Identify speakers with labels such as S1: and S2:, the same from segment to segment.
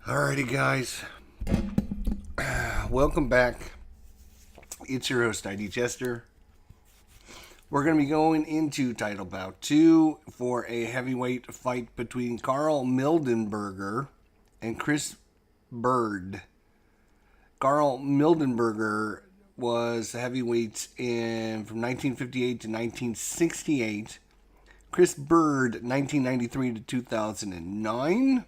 S1: Alrighty, guys. Welcome back. It's your host, ID Chester. We're going to be going into Title Bout 2 for a heavyweight fight between Karl Mildenberger and Chris Byrd. Karl Mildenberger was heavyweight from 1958 to 1968. Chris Byrd, 1993 to 2009.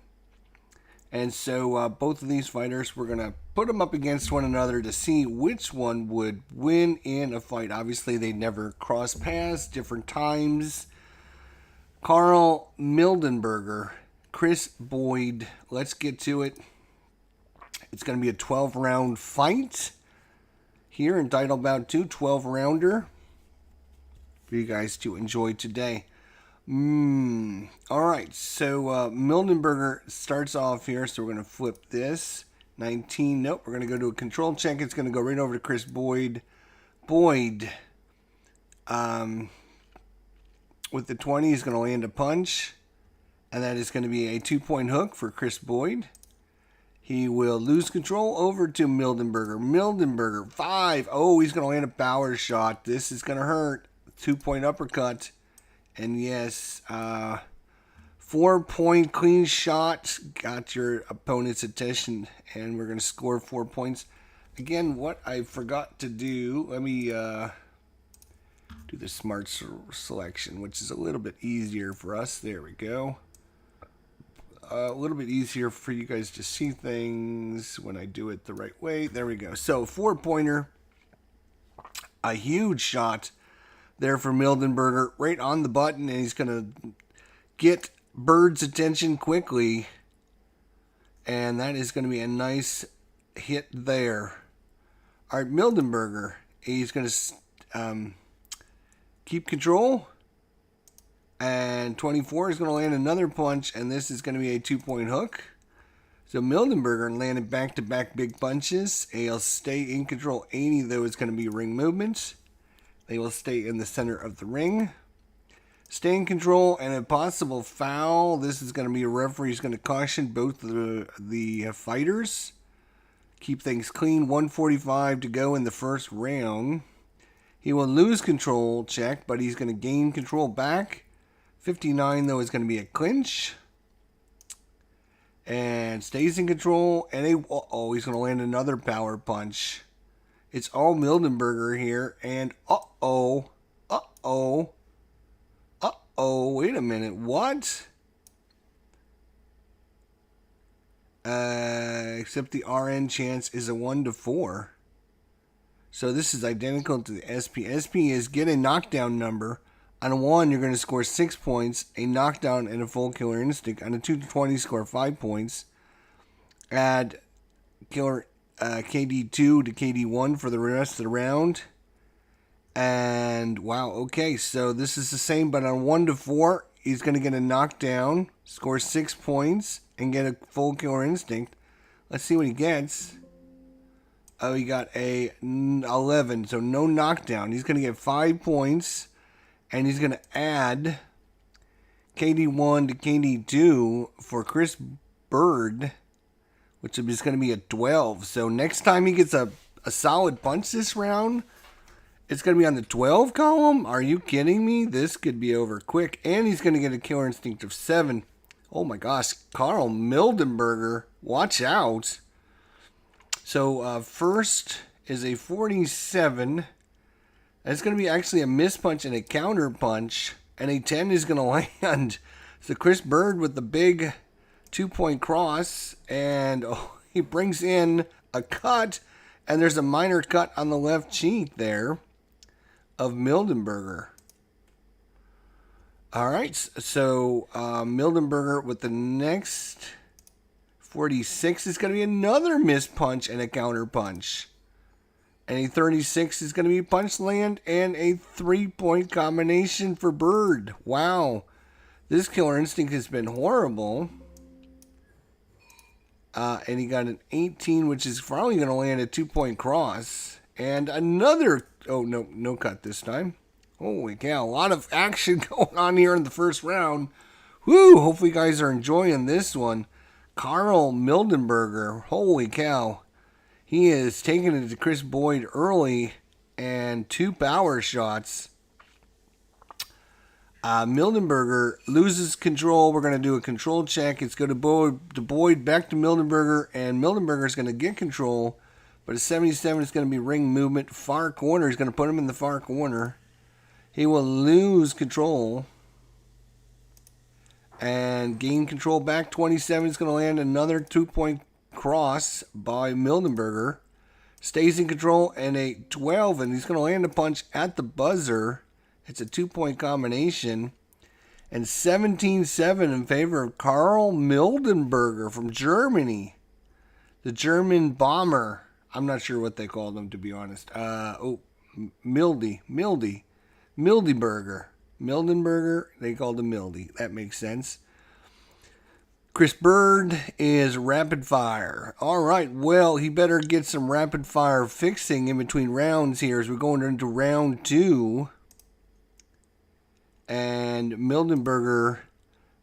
S1: And so both of these fighters, we're going to put them up against one another to see which one would win in a fight. Obviously, they never cross paths, different times. Karl Mildenberger, Chris Boyd. Let's get to it. It's going to be a 12-round fight here in Title Bout 2, 12-rounder for you guys to enjoy today. Alright, so Mildenberger starts off here, so we're going to flip this. 19, nope, we're going to go to a control check. It's going to go right over to Chris Boyd. Boyd, with the 20, he's going to land a punch, and that is going to be a 2-point hook for Chris Boyd. He will lose control over to Mildenberger. Mildenberger, 5. Oh, he's going to land a power shot. This is going to hurt. 2-point uppercut. And yes, 4-point clean shot got your opponent's attention, and we're going to score 4 points. Again, what I forgot to do, let me do the smart selection, which is a little bit easier for us. There we go. A little bit easier for you guys to see things when I do it the right way. There we go. So 4-pointer, a huge shot there for Mildenberger, right on the button, and he's going to get Byrd's attention quickly, and that is going to be a nice hit there. All right, Mildenberger, he's going to keep control, and 24 is going to land another punch, and this is going to be a 2-point hook. So Mildenberger landed back-to-back big punches. He'll stay in control. 80, though, is going to be ring movement. They will stay in the center of the ring. Stay in control, and a possible foul. This is going to be a referee who's going to caution both the fighters. Keep things clean. 1:45 to go in the first round. He will lose control check, but he's going to gain control back. 59, though, is going to be a clinch. And stays in control. And he's going to land another power punch. It's all Mildenberger here, and wait a minute, what? Except the RN chance is a 1-4. So this is identical to the SP. SP is get a knockdown number. On a 1, you're going to score 6 points, a knockdown and a full killer instinct. On a 2-20, score 5 points. Add killer KD2 to KD1 for the rest of the round. And wow, okay, so this is the same, but on 1-4, he's going to get a knockdown, score 6 points, and get a full killer instinct. Let's see what he gets. Oh, he got a 11, so no knockdown. He's going to get 5 points, and he's going to add KD1 to KD2 for Chris Byrd, which is going to be a 12. So next time he gets a solid punch this round, it's going to be on the 12 column? Are you kidding me? This could be over quick. And he's going to get a killer instinct of 7. Oh my gosh, Karl Mildenberger, watch out. So first is a 47. That's going to be actually a miss punch and a counter punch. And a 10 is going to land. So Chris Byrd with the big 2-point cross, and he brings in a cut, and there's a minor cut on the left cheek there of Mildenberger. All right, so Mildenberger with the next 46 is going to be another miss punch and a counter punch. And a 36 is going to be punch land and a 3-point combination for Byrd. Wow, this killer instinct has been horrible. And he got an 18, which is probably going to land a 2-point cross. And another, oh, no cut this time. Holy cow, a lot of action going on here in the first round. Woo, hopefully you guys are enjoying this one. Karl Mildenberger, holy cow. He is taking it to Chris Boyd early and 2 power shots. Mildenberger loses control. We're going to do a control check. It's going to Boyd, back to Mildenberger, and Mildenberger is going to get control. But a 77 is going to be ring movement. Far corner. He's going to put him in the far corner. He will lose control and gain control back. 27 is going to land another 2-point cross by Mildenberger. Stays in control, and a 12, and he's going to land a punch at the buzzer. It's a 2-point combination. And 17-7 in favor of Karl Mildenberger from Germany. The German bomber. I'm not sure what they called him, to be honest. Mildenberger. Mildenberger, they called him Mildy. That makes sense. Chris Byrd is rapid fire. All right, well, he better get some rapid fire fixing in between rounds here as we're going into round 2. And Mildenberger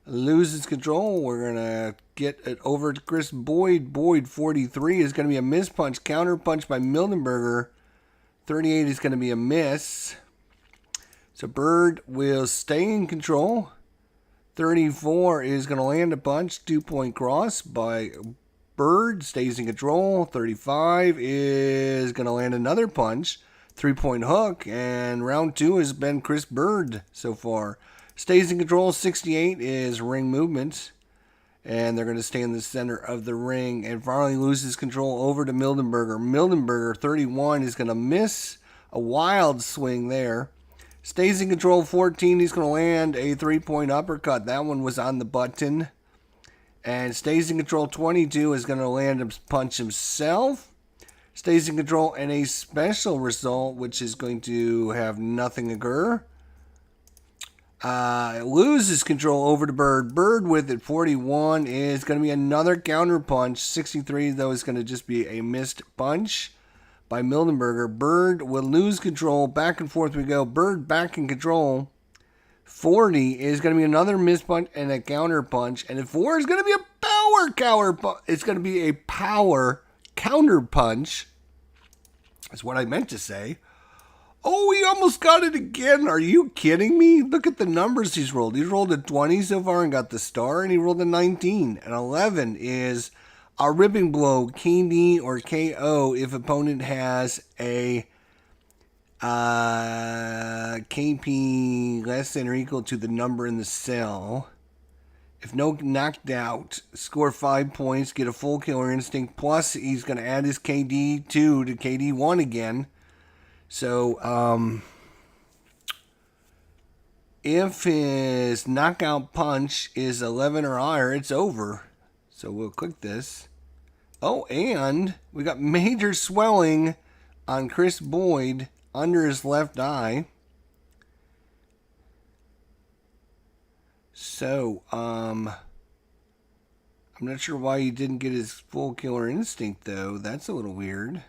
S1: loses control. We're going to get it over to Chris Boyd. Boyd, 43, is going to be a miss punch. Counter punch by Mildenberger. 38 is going to be a miss. So Byrd will stay in control. 34 is going to land a punch. 2-point cross by Byrd. Stays in control. 35 is going to land another punch. 3-point hook, and round 2 has been Chris Byrd so far. Stays in control. 68 is ring movement, and they're going to stay in the center of the ring. And finally loses control over to Mildenberger. Mildenberger, 31, is going to miss a wild swing there. Stays in control. 14, he's going to land a 3-point uppercut. That one was on the button. And stays in control. 22 is going to land a punch himself. Stays in control, and a special result, which is going to have nothing occur. Loses control over to Byrd. Byrd with it, 41, is going to be another counter punch. 63, though, is going to just be a missed punch by Mildenberger. Byrd will lose control. Back and forth we go. Byrd back in control. 40 is going to be another missed punch and a counter punch. And at 4 is going to be a power counter punch. It's going to be a power counter punch. That's what I meant to say. Oh, he almost got it again. Are you kidding me? Look at the numbers he's rolled. He's rolled a 20 so far and got the star, and he rolled a 19. And 11 is a ripping blow, KD or KO, if opponent has a KP less than or equal to the number in the cell. If no knocked out, score 5 points, get a full killer instinct. Plus, he's going to add his KD2 to KD1 again. So, if his knockout punch is 11 or higher, it's over. So we'll click this. Oh, and we got major swelling on Chris Boyd under his left eye. So, I'm not sure why he didn't get his full killer instinct, though. That's a little weird.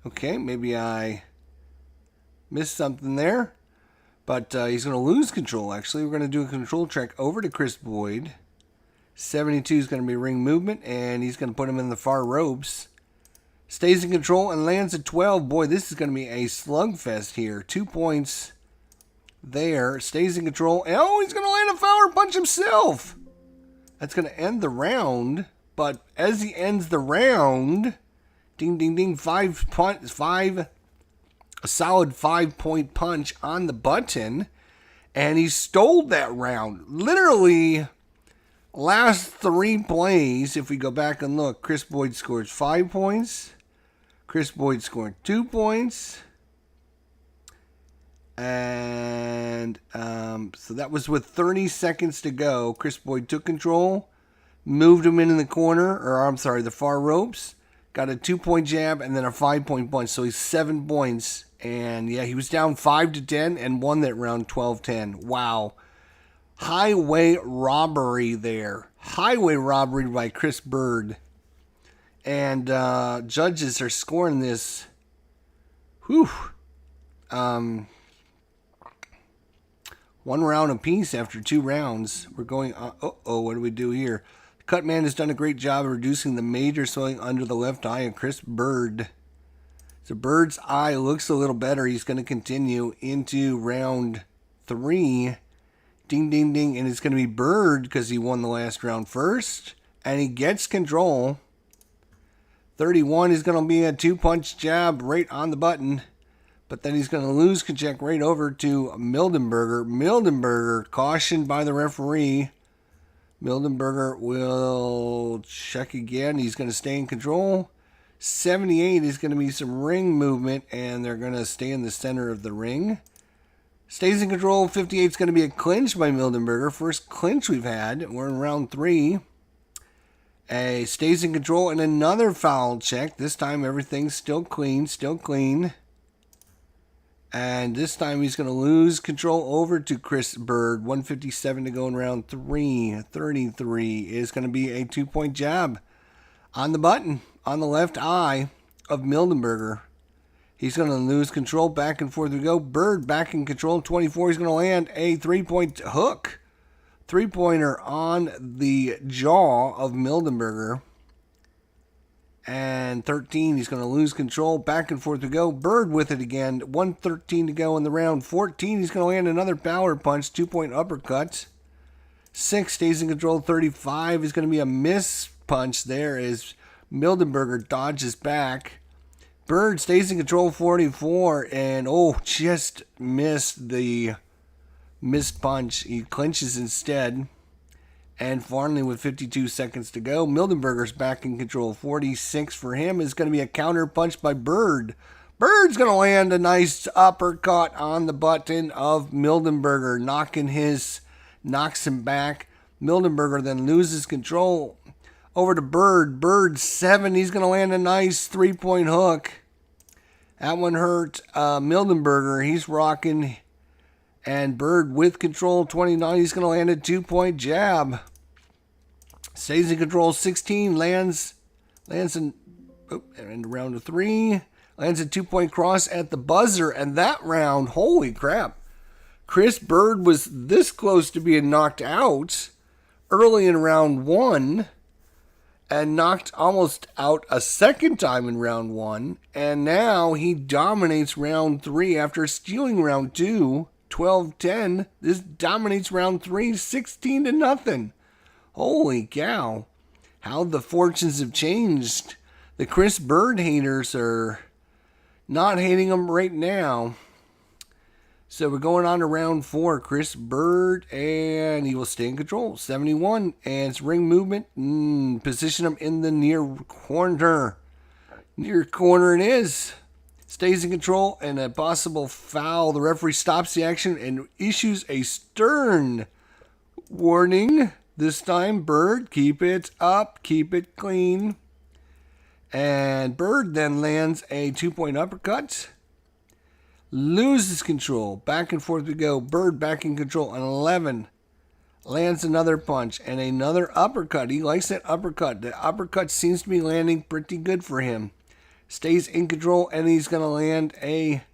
S1: Okay, maybe I missed something there. But he's going to lose control, actually. We're going to do a control check over to Chris Boyd. 72 is going to be ring movement, and he's going to put him in the far ropes. Stays in control and lands at 12. Boy, this is going to be a slugfest here. 2 points there. Stays in control. And, oh, he's going to land a power punch himself. That's going to end the round. But as he ends the round, ding, ding, ding, a solid 5-point punch on the button. And he stole that round. Literally, last 3 plays, if we go back and look, Chris Boyd scores 5 points. Chris Boyd scored 2 points. And so that was with 30 seconds to go. Chris Boyd took control, moved him in the corner, the far ropes, got a 2-point jab, and then a 5-point punch. So he's 7 points. And yeah, he was down 5-10 and won that round 12-10. Wow. Highway robbery there. Highway robbery by Chris Byrd. And judges are scoring this. Whew. 1, 1 round apiece after 2 rounds. We're going on. What do we do here? Cut man has done a great job of reducing the major swelling under the left eye of Chris Byrd. So Byrd's eye looks a little better. He's going to continue into round 3. Ding, ding, ding. And it's going to be Byrd because he won the last round first. And he gets control. 31 is going to be a 2-punch jab right on the button. But then he's going to lose check right over to Mildenberger. Mildenberger cautioned by the referee. Mildenberger will check again. He's going to stay in control. 78 is going to be some ring movement, and they're going to stay in the center of the ring. Stays in control. 58 is going to be a clinch by Mildenberger. First clinch we've had. We're in round 3. Stays in control, and another foul check. This time everything's still clean, And this time he's going to lose control over to Chris Byrd. 157 to go in round 3. 33 is going to be a 2-point jab on the button, on the left eye of Mildenberger. He's going to lose control. Back and forth we go. Byrd back in control. 24. He's going to land a 3-point hook. 3-pointer on the jaw of Mildenberger. And 13. He's going to lose control. Back and forth we go. Byrd with it again. 1:13 to go in the round. 14. He's going to land another power punch. 2-point uppercut. 6 stays in control. 35 is going to be a miss punch there as Mildenberger dodges back. Byrd stays in control. 44 and just missed the missed punch. He clinches instead. And finally, with 52 seconds to go, Mildenberger's back in control. 46 for him is going to be a counter punch by Byrd. Byrd's going to land a nice uppercut on the button of Mildenberger, knocks him back. Mildenberger then loses control. Over to Byrd. Byrd 7. He's going to land a nice 3-point hook. That one hurt Mildenberger. He's rocking. And Byrd with control. 29. He's going to land a 2-point jab. Stays in control. 16. Lands in round 3. Lands a 2-point cross at the buzzer. And that round, holy crap. Chris Byrd was this close to being knocked out early in round 1. And knocked almost out a second time in round 1. And now he dominates round 3 after stealing round 2. 12-10. This dominates round 3. 16-0. Holy cow. How the fortunes have changed. The Chris Byrd haters are not hating him right now. So we're going on to round 4. Chris Byrd, and he will stay in control. 71, and it's ring movement. Position him in the near corner. Near corner it is. Stays in control, and a possible foul. The referee stops the action and issues a stern warning. This time, Byrd, keep it up, keep it clean. And Byrd then lands a 2-point uppercut. Loses control. Back and forth we go. Byrd back in control. An 11. Lands another punch and another uppercut. He likes that uppercut. The uppercut seems to be landing pretty good for him. Stays in control, and he's going to land a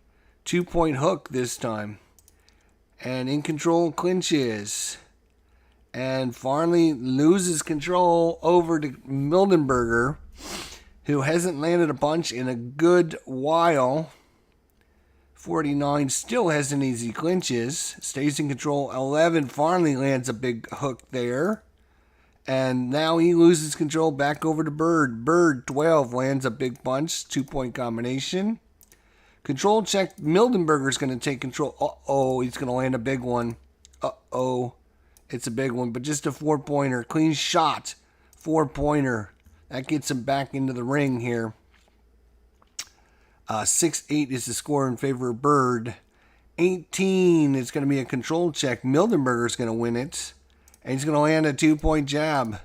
S1: 2-point hook this time. And in control clinches. And finally loses control over to Mildenberger, who hasn't landed a punch in a good while. 49 still has an easy clinches. Stays in control. 11 finally lands a big hook there. And now he loses control back over to Byrd. Byrd 12 lands a big punch. 2-point combination. Control check. Mildenberger's going to take control. He's going to land a big one. It's a big one, but just a 4-pointer. Clean shot. 4-pointer. That gets him back into the ring here. 6-8 is the score in favor of Byrd. 18 is going to be a control check. Mildenberger's going to win it. And he's going to land a 2-point jab.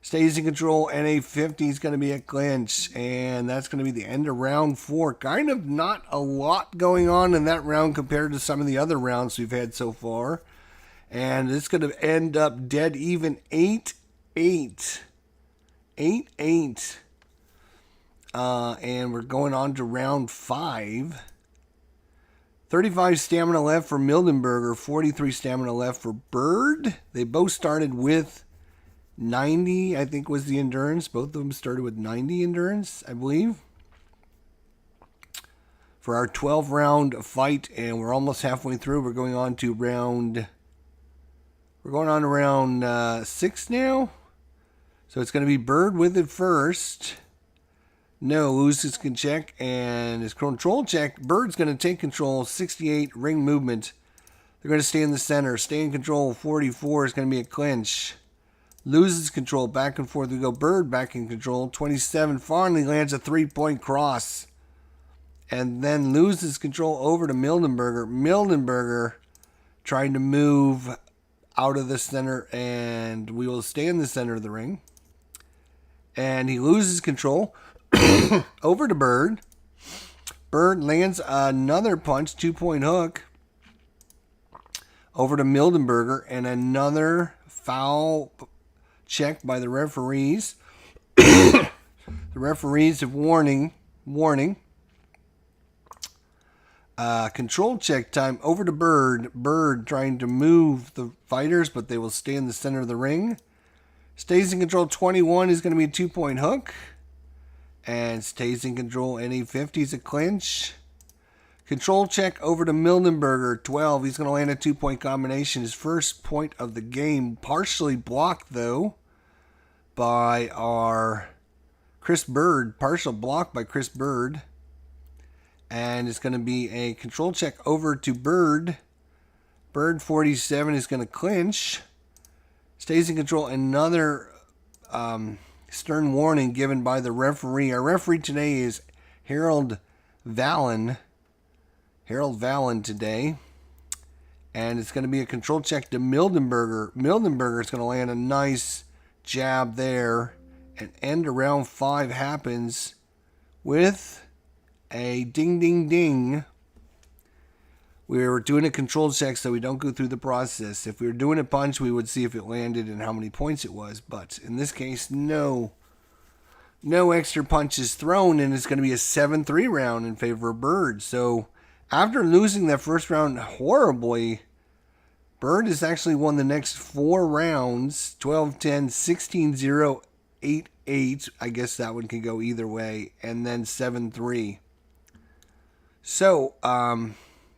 S1: Stays in control, and a 50 is going to be a clinch. And that's going to be the end of round 4. Kind of not a lot going on in that round compared to some of the other rounds we've had so far. And it's going to end up dead even 8-8. 8-8. And we're going on to round 5. 35 stamina left for Mildenberger, 43 stamina left for Byrd. They both started with 90, I think was the endurance. Both of them started with 90 endurance, I believe. For our 12-round fight, and we're almost halfway through. We're going on to round 6 now. So it's going to be Byrd with it first. No, Loses can check, and his control check. Byrd's going to take control, 68, ring movement. They're going to stay in the center. Stay in control, 44 is going to be a clinch. Loses control, back and forth we go. Byrd back in control, 27, finally lands a 3-point cross. And then loses control over to Mildenberger. Mildenberger trying to move out of the center, and we will stay in the center of the ring. And he loses control over to Byrd. Byrd lands another punch, 2-point hook over to Mildenberger, and another foul check by the referees. The referees have warning. Control check time over to Byrd. Byrd trying to move the fighters, but they will stay in the center of the ring. Stays in control, 21 is going to be a 2-point hook. And stays in control, any 50 is a clinch. Control check over to Mildenberger, 12. He's going to land a 2-point combination. His first point of the game, partially blocked though by our Chris Byrd. Partial block by Chris Byrd. And it's going to be a control check over to Byrd. Byrd, 47, is going to clinch. Stays in control. Another stern warning given by the referee. Our referee today is Harold Vallon. Harold Vallon today. And it's going to be a control check to Mildenberger. Mildenberger is going to land a nice jab there. And end of round 5 happens with a ding, ding, ding. We're doing a control check so we don't go through the process. If we were doing a punch, we would see if it landed and how many points it was. But in this case, no extra punches thrown, and it's going to be a 7-3 round in favor of Byrd. So after losing that first round horribly, Byrd has actually won the next 4 rounds, 12-10, 16-0, 8-8. I guess that one can go either way. And then 7-3. So,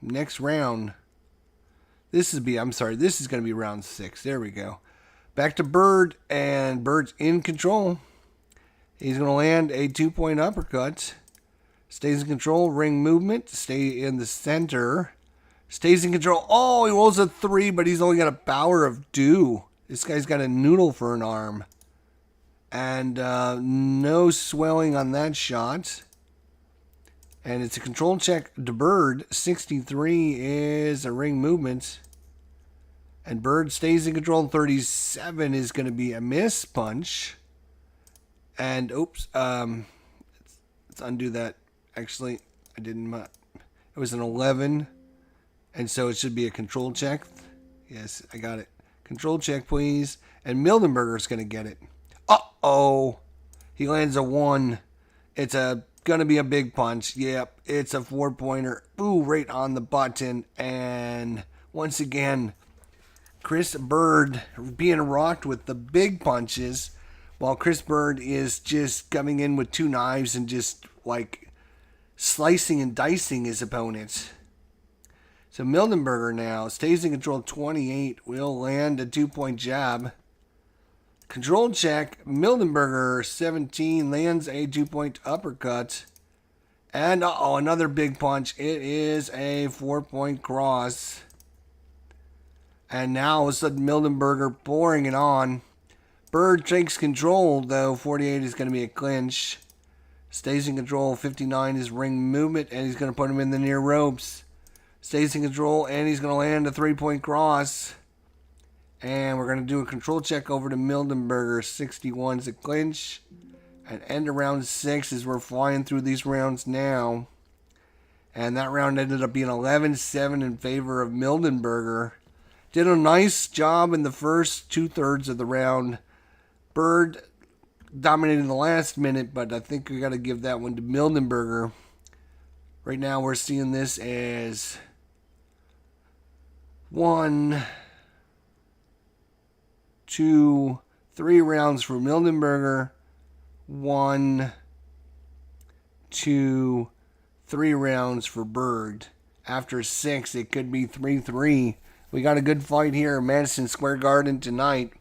S1: next round, this is going to be round 6. There we go. Back to Byrd, and Byrd's in control. He's going to land a 2-point uppercut. Stays in control, ring movement, stay in the center. Stays in control. Oh, he rolls a 3, but he's only got a power of 2. This guy's got a noodle for an arm. And no swelling on that shot. And it's a control check to Byrd. 63 is a ring movement. And Byrd stays in control. 37 is going to be a miss punch. And, oops. Let's undo that. Actually, I didn't. It was an 11. And so it should be a control check. Yes, I got it. Control check, please. And Mildenberger's going to get it. Uh-oh. He lands a 1. It's going to be a big punch. Yep, it's a 4-pointer. Ooh, right on the button. And once again, Chris Byrd being rocked with the big punches, while Chris Byrd is just coming in with 2 knives and just like slicing and dicing his opponents. So Mildenberger now stays in control. 28 will land a 2-point jab. Control check. Mildenberger, 17, lands a 2-point uppercut. And another big punch. It is a 4-point cross. And now all of a sudden Mildenberger pouring it on. Byrd takes control though. 48 is going to be a clinch. Stays in control. 59 is ring movement, and he's going to put him in the near ropes. Stays in control, and he's going to land a 3-point cross. And we're going to do a control check over to Mildenberger. 61 is a clinch. And end of round 6 as we're flying through these rounds now. And that round ended up being 11-7 in favor of Mildenberger. Did a nice job in the first 2/3 of the round. Byrd dominated the last minute, but I think we got to give that one to Mildenberger. Right now we're seeing this as 1, 2, 3 rounds for Mildenberger. 1, 2, 3 rounds for Byrd. After 6, it could be 3-3. We got a good fight here at Madison Square Garden tonight.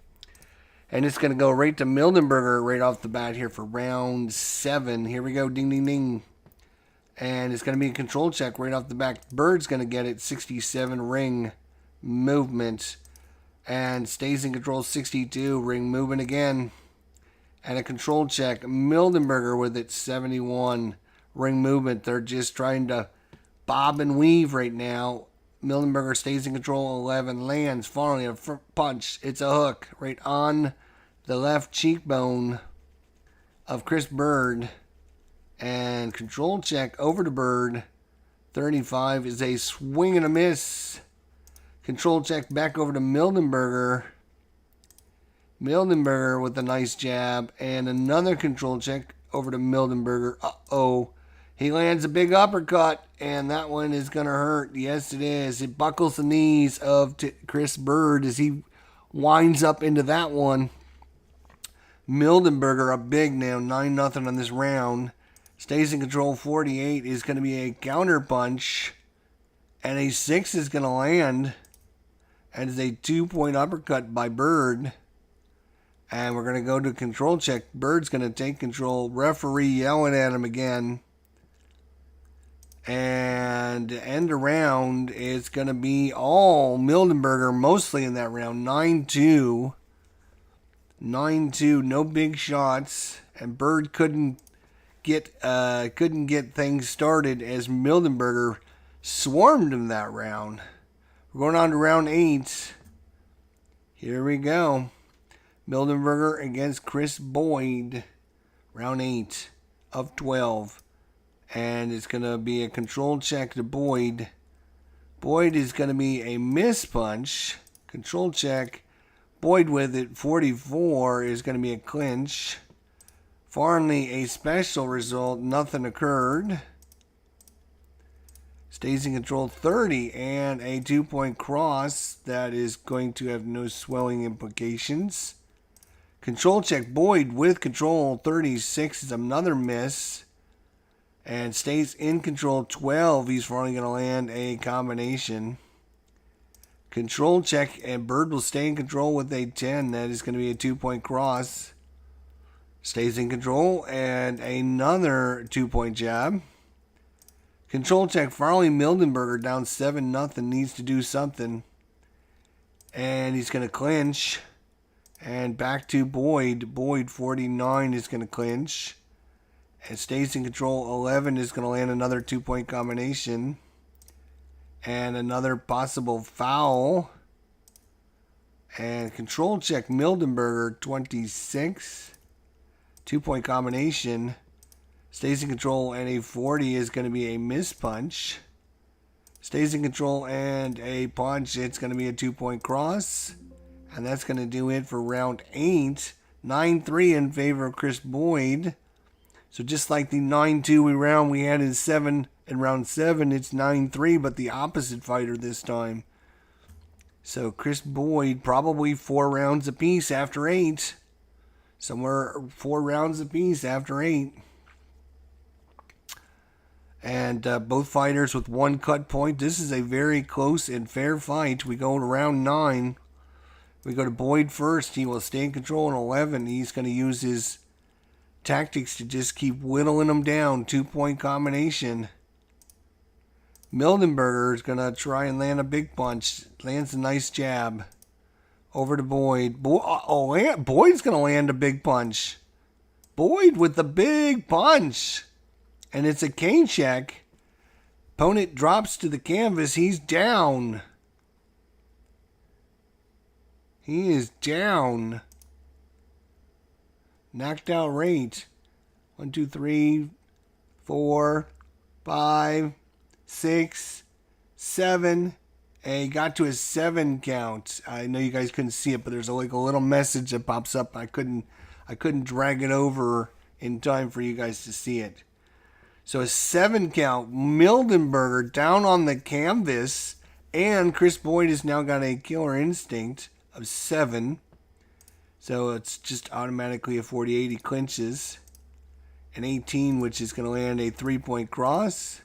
S1: And it's going to go right to Mildenberger right off the bat here for round 7. Here we go. Ding, ding, ding. And it's going to be a control check right off the back. Byrd's going to get it. 67 ring movement. And stays in control. 62 ring movement again. And a control check. Mildenberger with it. 71 ring movement. They're just trying to bob and weave right now. Mildenberger stays in control. 11 lands. Finally, a punch. It's a hook right on the left cheekbone of Chris Byrd. And control check over to Byrd. 35 is a swing and a miss. Control check back over to Mildenberger. Mildenberger with a nice jab. And another control check over to Mildenberger. Uh-oh. He lands a big uppercut, and that one is going to hurt. Yes, it is. It buckles the knees of Chris Byrd as he winds up into that one. Mildenberger up big now, 9-0 on this round. Stays in control. 48 is going to be a counter punch, and a 6 is going to land. And it's a 2-point uppercut by Byrd. And we're going to go to control check. Byrd's going to take control. Referee yelling at him again. And to end around, it's going to be all Mildenberger mostly in that round. 9-2. 9-2, no big shots. And Byrd couldn't get things started as Mildenberger swarmed him that round. We're going on to round 8. Here we go. Mildenberger against Chris Boyd. Round 8 of 12. And it's going to be a control check to Boyd. Boyd is going to be a miss punch. Control check. Boyd with it. 44 is going to be a clinch. Finally, a special result. Nothing occurred. Stays in control. 30 and a 2-point cross. That is going to have no swelling implications. Control check. Boyd with control. 36 is another miss. And stays in control. 12. He's finally going to land a combination. Control check. And Byrd will stay in control with a 10. That is going to be a 2-point cross. Stays in control. And another 2-point jab. Control check. Finally, Mildenberger down 7-0. Needs to do something. And he's going to clinch. And back to Boyd. Boyd 49 is going to clinch. And stays in control. 11 is going to land another 2-point combination. And another possible foul. And control check. Mildenberger 26. 2-point combination. Stays in control. And a 40 is going to be a miss punch. Stays in control and a punch. It's going to be a 2-point cross. And that's going to do it for round 8. 9-3 in favor of Chris Boyd. So just like the 9-2 we had in round 7, it's 9-3, but the opposite fighter this time. So Chris Boyd, probably 4 rounds apiece after 8. Somewhere 4 rounds apiece after 8. And both fighters with 1 cut point. This is a very close and fair fight. We go to round 9. We go to Boyd first. He will stay in control in 11. He's going to use his tactics to just keep whittling them down. 2-point combination. Mildenberger is going to try and land a big punch. Lands a nice jab. Over to Boyd. Boyd's going to land a big punch. Boyd with the big punch. And it's a cane check. Opponent drops to the canvas. He's down. He is down. Knocked out rate. 1, 2, 3, 4, 5, 6, 7. And he got to a 7 count. I know you guys couldn't see it, but there's like a little message that pops up. I couldn't drag it over in time for you guys to see it. So a 7 count. Mildenberger down on the canvas. And Chris Boyd has now got a killer instinct of 7. So it's just automatically a 48. He clinches. An 18, which is going to land a 3-point cross.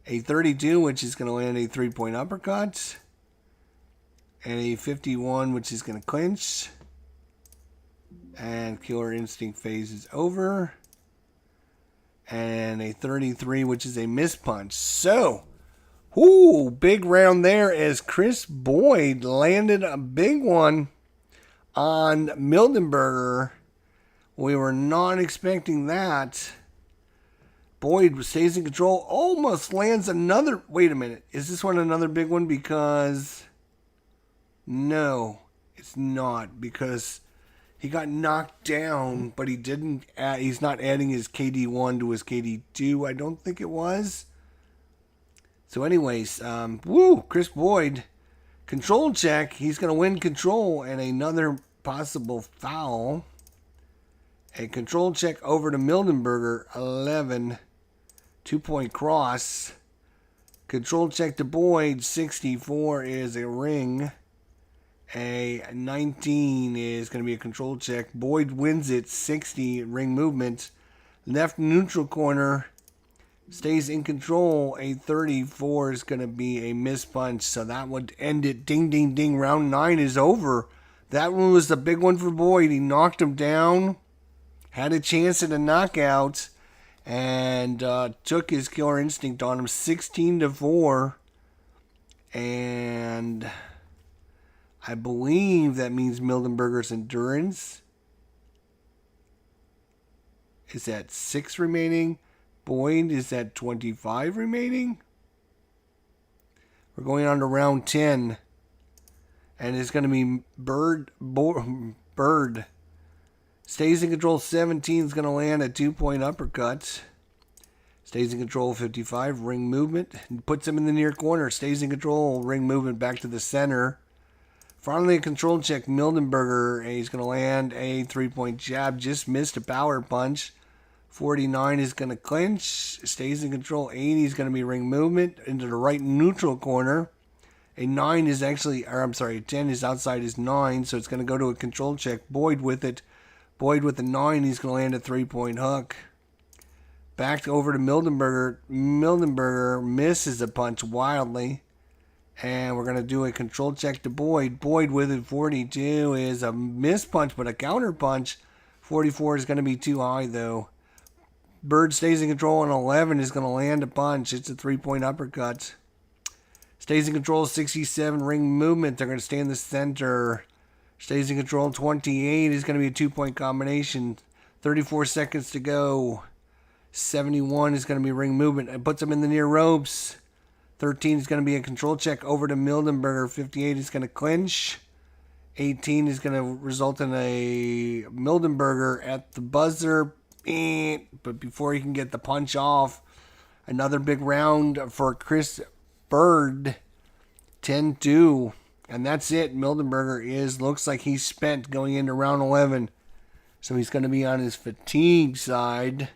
S1: A 32, which is going to land a 3-point uppercut. And a 51, which is going to clinch. And killer instinct phase is over. And a 33, which is a miss punch. So, big round there as Chris Boyd landed a big one on Mildenberger. We were not expecting that. Boyd stays in control, almost lands another. Wait a minute. Is this one another big one? Because no, it's not, because he got knocked down, but he didn't. He's not adding his KD1 to his KD2. I don't think it was. So, anyways, Chris Boyd, control check. He's going to win control and another possible foul. A control check over to Mildenberger, 11. 2-point cross. Control check to Boyd, 64 is a ring. A 19 is going to be a control check. Boyd wins it, 60, ring movement. Left neutral corner, stays in control. A 34 is going to be a miss punch, so that would end it. Ding, ding, ding. Round 9 is over. That one was the big one for Boyd. He knocked him down, had a chance at a knockout, and took his killer instinct on him, 16-4. And I believe that means Mildenberger's endurance is at 6 remaining. Boyd is at 25 remaining. We're going on to round 10. And it's going to be Byrd. Stays in control, 17 is going to land a 2-point uppercut. Stays in control, 55, ring movement. Puts him in the near corner. Stays in control, ring movement back to the center. Finally, a control check, Mildenberger. He's going to land a 3-point jab. Just missed a power punch. 49 is going to clinch. Stays in control, 80 is going to be ring movement into the right neutral corner. A 9 is actually, or I'm sorry, 10 is outside his 9, so it's going to go to a control check. Boyd with it. Boyd with the 9, he's going to land a 3-point hook. Back over to Mildenberger. Mildenberger misses a punch wildly. And we're going to do a control check to Boyd. Boyd with it, 42 is a miss punch, but a counter punch. 44 is going to be too high, though. Byrd stays in control, and 11 is going to land a punch. It's a 3-point uppercut. Stays in control, 67, ring movement. They're going to stay in the center. Stays in control, 28 is going to be a 2-point combination. 34 seconds to go. 71 is going to be ring movement. It puts them in the near ropes. 13 is going to be a control check over to Mildenberger. 58 is going to clinch. 18 is going to result in a Mildenberger at the buzzer. But before he can get the punch off, another big round for Chris Byrd. 10-2. And that's it. Mildenberger looks like he's spent going into round 11. So he's going to be on his fatigue side.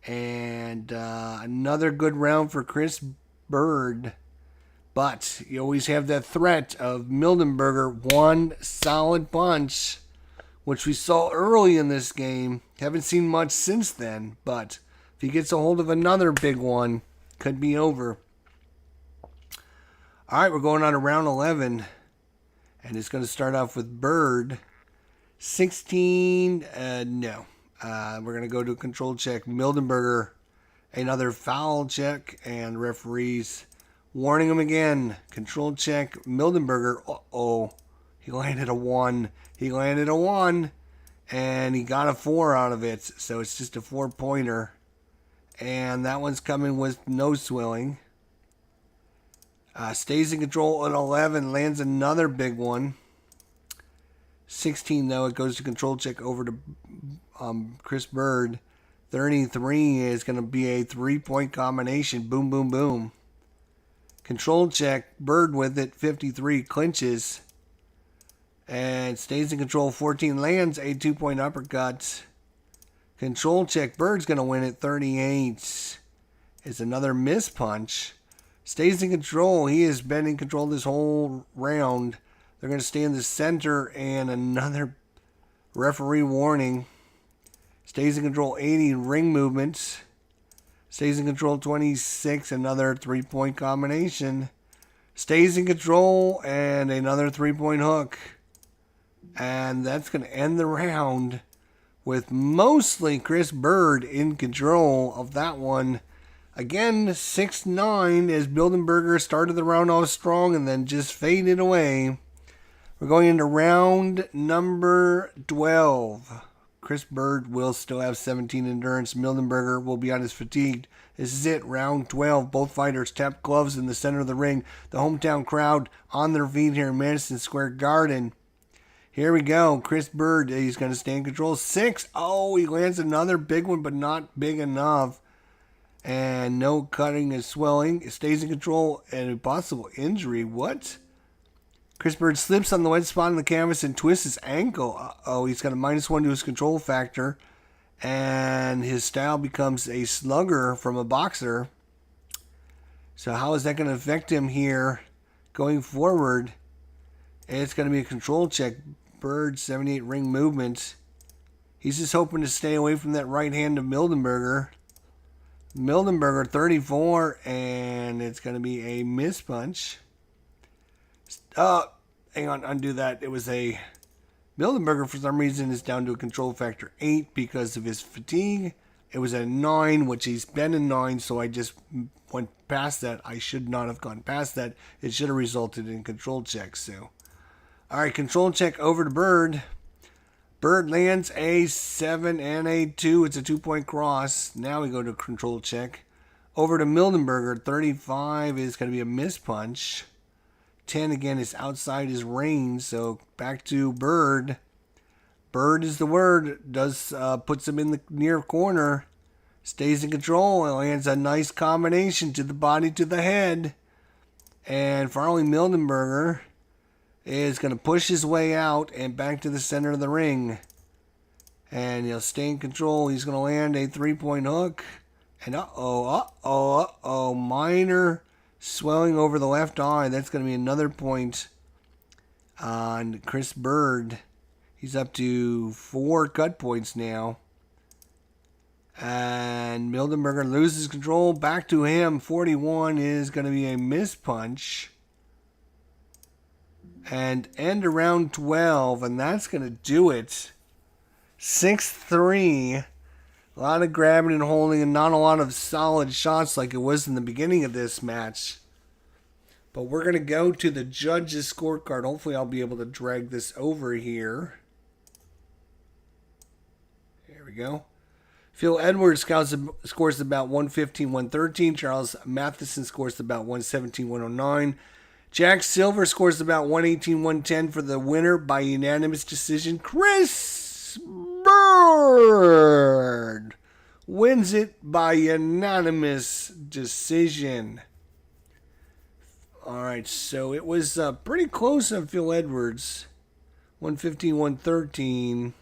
S1: And another good round for Chris Byrd. But you always have that threat of Mildenberger, one solid punch, which we saw early in this game. Haven't seen much since then. But if he gets a hold of another big one, could be over. All right, we're going on to round 11. And it's going to start off with Byrd. 16, no. We're going to go to a control check. Mildenberger, another foul check. And referees warning him again. Control check. Mildenberger, he landed a 1. He landed a 1. And he got a 4 out of it. So it's just a 4-pointer. And that one's coming with no swilling. Stays in control at 11, lands another big one. 16, though, it goes to control check over to Chris Byrd. 33 is going to be a 3-point combination. Boom, boom, boom. Control check, Byrd with it. 53 clinches. And stays in control. 14 lands a 2-point uppercut. Control check, Byrd's going to win it. 38 is another miss punch. Stays in control. He has been in control this whole round. They're going to stay in the center, and another referee warning. Stays in control 80 ring movements. Stays in control 26, another 3-point combination. Stays in control and another 3-point hook. And that's going to end the round with mostly Chris Byrd in control of that one. Again, 6-9 as Mildenberger started the round off strong and then just faded away. We're going into round number 12. Chris Byrd will still have 17 endurance. Mildenberger will be on his fatigued. This is it, round 12. Both fighters tap gloves in the center of the ring. The hometown crowd on their feet here in Madison Square Garden. Here we go. Chris Byrd, he's going to stay in control. 6. Oh, he lands another big one, but not big enough. And no cutting and swelling. It stays in control and a possible injury. What? Chris Byrd slips on the wet spot on the canvas and twists his ankle. Uh-oh, he's got a -1 to his control factor. And his style becomes a slugger from a boxer. So how is that going to affect him here going forward? It's going to be a control check. Byrd, 78 ring movement. He's just hoping to stay away from that right hand of Mildenberger. Mildenberger, 34, and it's going to be a miss punch. Hang on, undo that. It was a... Mildenberger, for some reason, is down to a control factor 8 because of his fatigue. It was a 9, which he's been a 9, so I just went past that. I should not have gone past that. It should have resulted in control checks, so... Alright, control check over to Byrd. Byrd lands a 7 and a 2. It's a 2-point cross. Now we go to control check. Over to Mildenberger. 35 is going to be a miss punch. 10 again is outside his range. So back to Byrd. Byrd is the word. Puts him in the near corner. Stays in control and lands a nice combination to the body, to the head. And finally Mildenberger is going to push his way out and back to the center of the ring. And he'll stay in control. He's going to land a 3-point hook. And minor swelling over the left eye. That's going to be another point on Chris Byrd. He's up to 4 cut points now. And Mildenberger loses control. Back to him. 41 is going to be a miss punch. And end around 12, and that's going to do it. 6-3. A lot of grabbing and holding and not a lot of solid shots like it was in the beginning of this match. But we're going to go to the judges' scorecard. Hopefully I'll be able to drag this over here. There we go. Phil Edwards scores about 115-113. Charles Matheson scores about 117-109. Jack Silver scores about 118-110 for the winner by unanimous decision. Chris Byrd wins it by unanimous decision. All right, so it was pretty close on Phil Edwards. 115-113.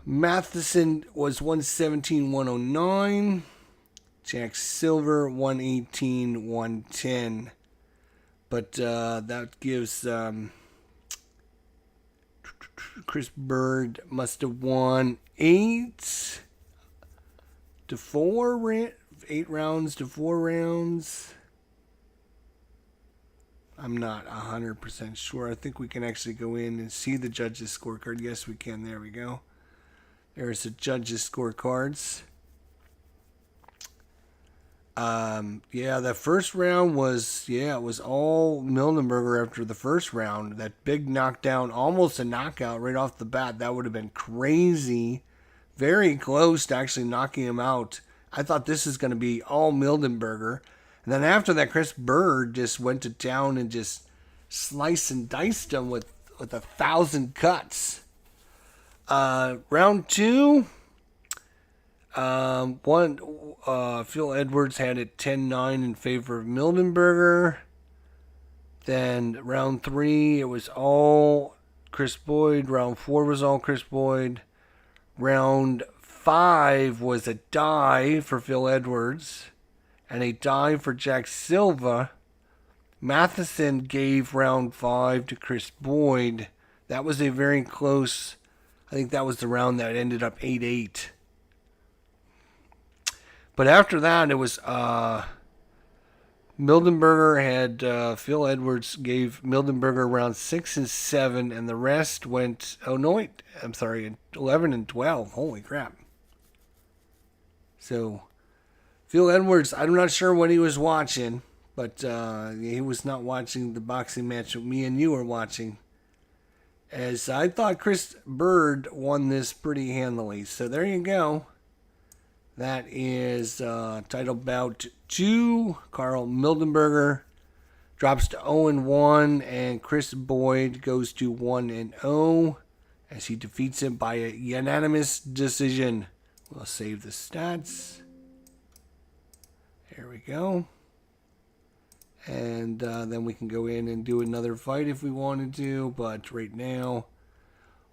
S1: Matheson was 117-109. Jack Silver, 118-110. But that gives Chris Byrd must have won 8 to 4, 8 rounds to 4 rounds. I'm not 100% sure. I think we can actually go in and see the judges' scorecard. Yes, we can. There we go. There's the judges' scorecards. The first round was, it was all Mildenberger after the first round. That big knockdown, almost a knockout right off the bat. That would have been crazy. Very close to actually knocking him out. I thought this is going to be all Mildenberger. And then after that, Chris Byrd just went to town and just sliced and diced him with 1,000 cuts. Round 2. Phil Edwards had it 10-9 in favor of Mildenberger. Then round 3, it was all Chris Boyd. Round 4 was all Chris Boyd. Round 5 was a die for Phil Edwards. and a dive for Jack Silva. Matheson gave round 5 to Chris Boyd. That was a very close, I think that was the round that ended up 8-8. But after that, it was Mildenberger had Phil Edwards gave Mildenberger round 6 and 7, and the rest went 11 and 12. Holy crap! So Phil Edwards, I'm not sure what he was watching, but he was not watching the boxing match that me and you were watching. As I thought Chris Byrd won this pretty handily. So there you go. That is title bout 2. Karl Mildenberger drops to 0-1, and Chris Boyd goes to 1-0 as he defeats him by a unanimous decision. We'll save the stats. There we go. And then we can go in and do another fight if we wanted to, but right now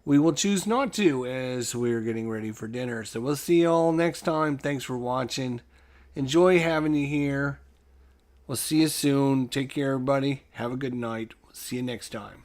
S1: we will choose not to as we're getting ready for dinner. So we'll see you all next time. Thanks for watching. Enjoy having you here. We'll see you soon. Take care, everybody. Have a good night. We'll see you next time.